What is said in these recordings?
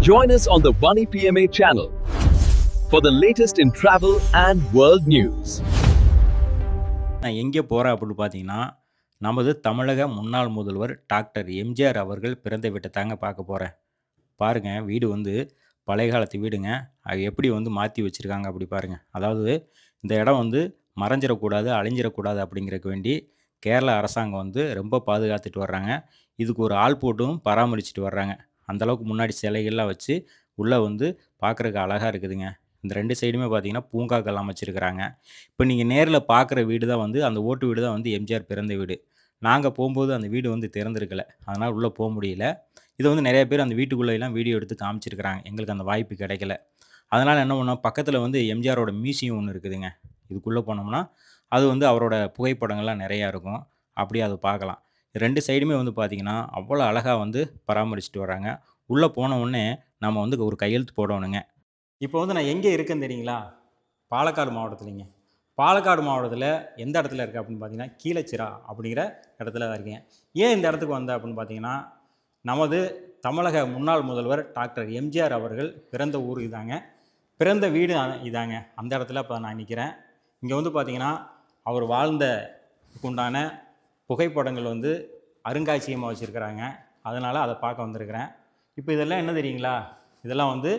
Join us on the Vani PMA channel for the latest in travel and world news. நான் எங்கே போகிறேன் அப்படின்னு பார்த்தீங்கன்னா, நமது தமிழக முன்னாள் முதல்வர் டாக்டர் எம்ஜிஆர் அவர்கள் பிறந்த வீட்டை தாங்க பார்க்க போகிறேன். பாருங்க, வீடு வந்து பழைய காலத்து வீடுங்க. அது எப்படி வந்து மாற்றி வச்சுருக்காங்க அப்படி பாருங்க. அதாவது இந்த இடம் வந்து மறைஞ்சிடக்கூடாது, அழிஞ்சிடக்கூடாது அப்படிங்கிறக்கு வேண்டி கேரளா அரசாங்கம் வந்து ரொம்ப பாதுகாத்துட்டு வர்றாங்க. இதுக்கு ஒரு ஆள் போட்டும் பராமரிச்சுட்டு வர்றாங்க. அந்த அளவுக்கு முன்னாடி சிலைகள்லாம் வச்சு, உள்ள வந்து பார்க்குறக்கு அழகா இருக்குதுங்க. இந்த 2 சைடுமே பார்த்தீங்கன்னா, பூங்காக்கள் அமைச்சிருக்கிறாங்க. இப்ப நீங்க நேர்ல பார்க்குற வீடு தான் வந்து அந்த ஓட்டு வீடு தான் வந்து எம்ஜிஆர் பிறந்த வீடு. நாங்க போம்போது அந்த வீடு வந்து திறந்திருக்கல. அதனால உள்ள முடியல. இத வந்து நெறைய பேர் அந்த வீட்டுக்குள்ளலாம் வீடியோ எடுத்து காமிச்சிருக்கிறாங்க. எங்களுக்கு அந்த வாய்ப்பு கிடைக்கல. அதனால என்ன பண்ணோம், பக்கத்துல வந்து எம்ஜிஆரோட மியூசியம் ஒண்ணு இருக்குதுங்க. இதுக்குள்ள போனோம்னா, அது வந்து அவரோட புகைப்படங்கள்லாம் நெறையா இருக்கும். அப்படியே அத பார்க்கலாம். 2 சைடுமே வந்து பார்த்தீங்கன்னா, அவ்வளோ அழகா வந்து பராமரிச்சுட்டு வர்றாங்க. உள்ள போன உடனே நம்ம வந்து ஒரு கையெழுத்து போடணுங்க. இப்போ வந்து நான் எங்கே இருக்கேன்னு தெரியுங்களா? பாலக்காடு மாவட்டத்திலங்க. பாலக்காடு மாவட்டத்தில எந்த இடத்துல இருக்கேன் அப்படின்னு பார்த்தீங்கன்னா, கீழச்சிறா அப்படிங்கிற இடத்துல தான் இருக்கேன். ஏன் இந்த இடத்துக்கு வந்தேன் அப்படின்னு பார்த்தீங்கன்னா, நமது தமிழக முன்னாள் முதல்வர் டாக்டர் எம்ஜிஆர் அவர்கள் பிறந்த ஊர் இதாங்க. பிறந்த வீடு இதாங்க. அந்த இடத்துல இப்போ நான் நிற்கிறேன். இங்கே வந்து பார்த்தீங்கன்னா, அவர் வாழ்ந்ததுக்கு உண்டான புகைப்படங்கள் வந்து அருங்காட்சியகமா வச்சுருக்கிறாங்க. அதனால் அதை பார்க்க வந்திருக்கிறேன். இப்போ இதெல்லாம் என்ன தெரியுங்களா? இதெல்லாம் வந்து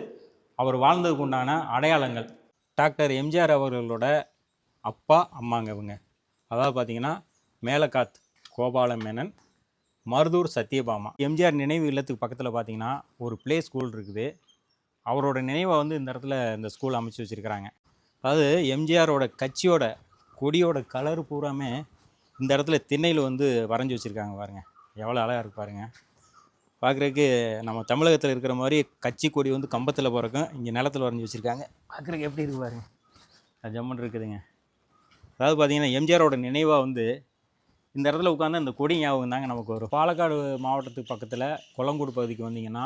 அவர் வாழ்ந்ததுக்கு உண்டான அடையாளங்கள். டாக்டர் எம்ஜிஆர் அவர்களோட அப்பா, அம்மாங்க இவங்க. அதாவது பார்த்தீங்கன்னா, மேலக்காத் கோபால மேனன், மருதூர் சத்யபாமா. எம்ஜிஆர் நினைவு இல்லத்துக்கு பக்கத்தில் பார்த்தீங்கன்னா, ஒரு ப்ளே ஸ்கூல் இருக்குது. அவரோட நினைவா வந்து இந்த இடத்துல இந்த ஸ்கூல் அமைச்சு வச்சுருக்கிறாங்க. அதாவது எம்ஜிஆரோட கட்சியோட கொடியோட கலர் பூராமே இந்த இடத்துல திண்ணையில் வந்து வரைஞ்சி வச்சுருக்காங்க பாருங்க. எவ்வளோ அழகாக இருக்கு பாருங்க. பார்க்குறதுக்கு நம்ம தமிழகத்தில் இருக்கிற மாதிரி கட்சி கொடி வந்து கம்பத்தில் பறக்கும். இங்கே நிலத்தில் வரைஞ்சி வச்சுருக்காங்க. பார்க்குறதுக்கு எப்படி இருக்கு பாருங்க. அது ஜம்முன்னு இருக்குதுங்க. அதாவது பார்த்தீங்கன்னா, எம்ஜிஆரோட நினைவாக வந்து இந்த இடத்துல உட்காந்து அந்த கொடி ஞாபகம் தாங்க நமக்கு வரும். பாலக்காடு மாவட்டத்துக்கு பக்கத்தில் கொளங்கூடு பகுதிக்கு வந்தீங்கன்னா,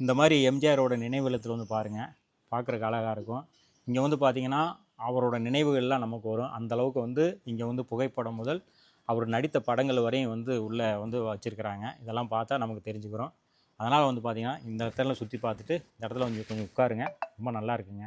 இந்த மாதிரி எம்ஜிஆரோட நினைவில்லத்தில் வந்து பாருங்கள். பார்க்குறக்கு அழகாக இருக்கும். இங்கே வந்து பார்த்தீங்கன்னா, அவரோட நினைவுகள்லாம் நமக்கு வரும். அந்த அளவுக்கு வந்து இங்கே வந்து புகைப்படம் முதல் அவர் நடித்த படங்கள் வரையும் வந்து உள்ளே வந்து வச்சுருக்கிறாங்க. இதெல்லாம் பார்த்தா நமக்கு தெரிஞ்சுக்கிறோம். அதனால் வந்து பார்த்திங்கன்னா, இந்த இடத்துல சுற்றி பார்த்துட்டு இந்த இடத்துல கொஞ்சம் உட்காருங்க. ரொம்ப நல்லா இருக்குங்க.